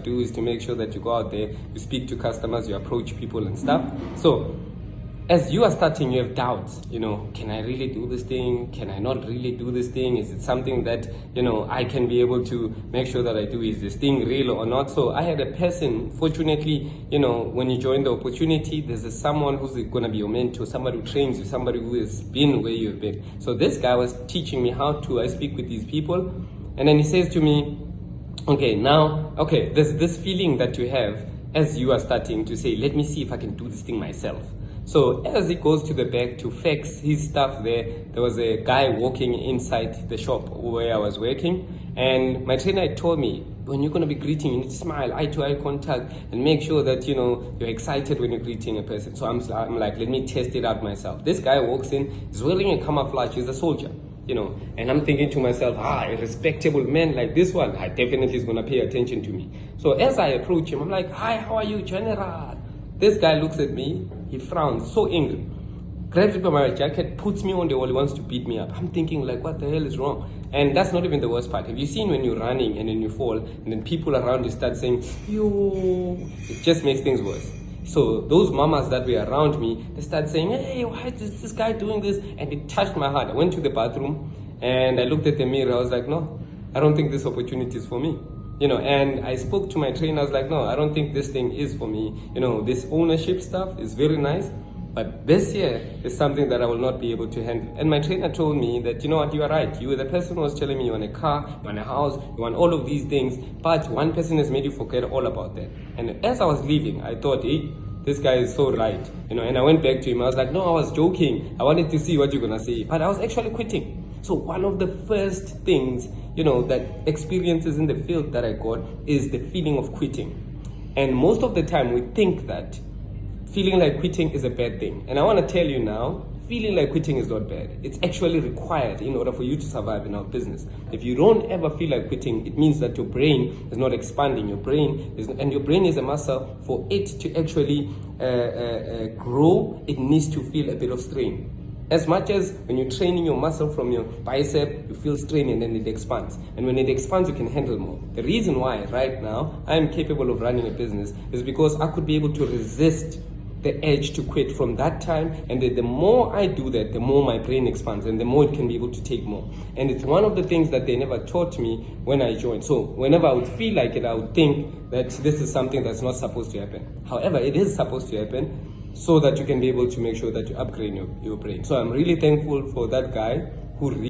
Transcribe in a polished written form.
do is to make sure that you go out there, you speak to customers, you approach people and stuff. So as you are starting, you have doubts, can I really do this thing? Can I not really do this thing? Is it something that, I can be able to make sure that I do? Is this thing real or not? So I had a person, fortunately, when you join the opportunity, there's someone who's going to be your mentor, somebody who trains you, somebody who has been where you've been. So this guy was teaching me how to, I speak with these people, and then he says to me, there's this feeling that you have as you are starting to say, let me see if I can do this thing myself. So as he goes to the back to fix his stuff there was a guy walking inside the shop where I was working, and my trainer had told me, when you're going to be greeting, you need to smile, eye-to-eye contact, and make sure that, you're excited when you're greeting a person. So I'm like, let me test it out myself. This guy walks in, he's wearing a camouflage, he's a soldier, and I'm thinking to myself, a respectable man like this one, definitely is going to pay attention to me. So as I approach him, I'm like, hi, how are you, General? This guy looks at me, he frowns, so angry, grabs me by my jacket, puts me on the wall, he wants to beat me up. I'm thinking, like, what the hell is wrong? And that's not even the worst part. Have you seen when you're running and then you fall and then people around you start saying, yo, it just makes things worse. So those mamas that were around me, they start saying, hey, why is this guy doing this? And it touched my heart. I went to the bathroom and I looked at the mirror. I was like, no, I don't think this opportunity is for me. And I spoke to my trainer. I was like, no, I don't think this thing is for me. This ownership stuff is very nice, but this here is something that I will not be able to handle. And my trainer told me that, you know what, you are right. You were the person who was telling me you want a car, you want a house, you want all of these things, but one person has made you forget all about that. And as I was leaving, I thought, hey, this guy is so right. And I went back to him. I was like, no, I was joking. I wanted to see what you're going to say, but I was actually quitting. So one of the first things, that experiences in the field that I got is the feeling of quitting. And most of the time we think that feeling like quitting is a bad thing. And I want to tell you now, feeling like quitting is not bad. It's actually required in order for you to survive in our business. If you don't ever feel like quitting, it means that your brain is not expanding. Your brain is a muscle. For it to actually grow, it needs to feel a bit of strain. As much as when you're training your muscle from your bicep, you feel strain and then it expands. And when it expands, you can handle more. The reason why right now I'm capable of running a business is because I could be able to resist the urge to quit from that time, and the more I do that, the more my brain expands and the more it can be able to take more. And it's one of the things that they never taught me when I joined. So whenever I would feel like it, I would think that this is something that's not supposed to happen. However, it is supposed to happen so that you can be able to make sure that you upgrade your brain. So I'm really thankful for that guy who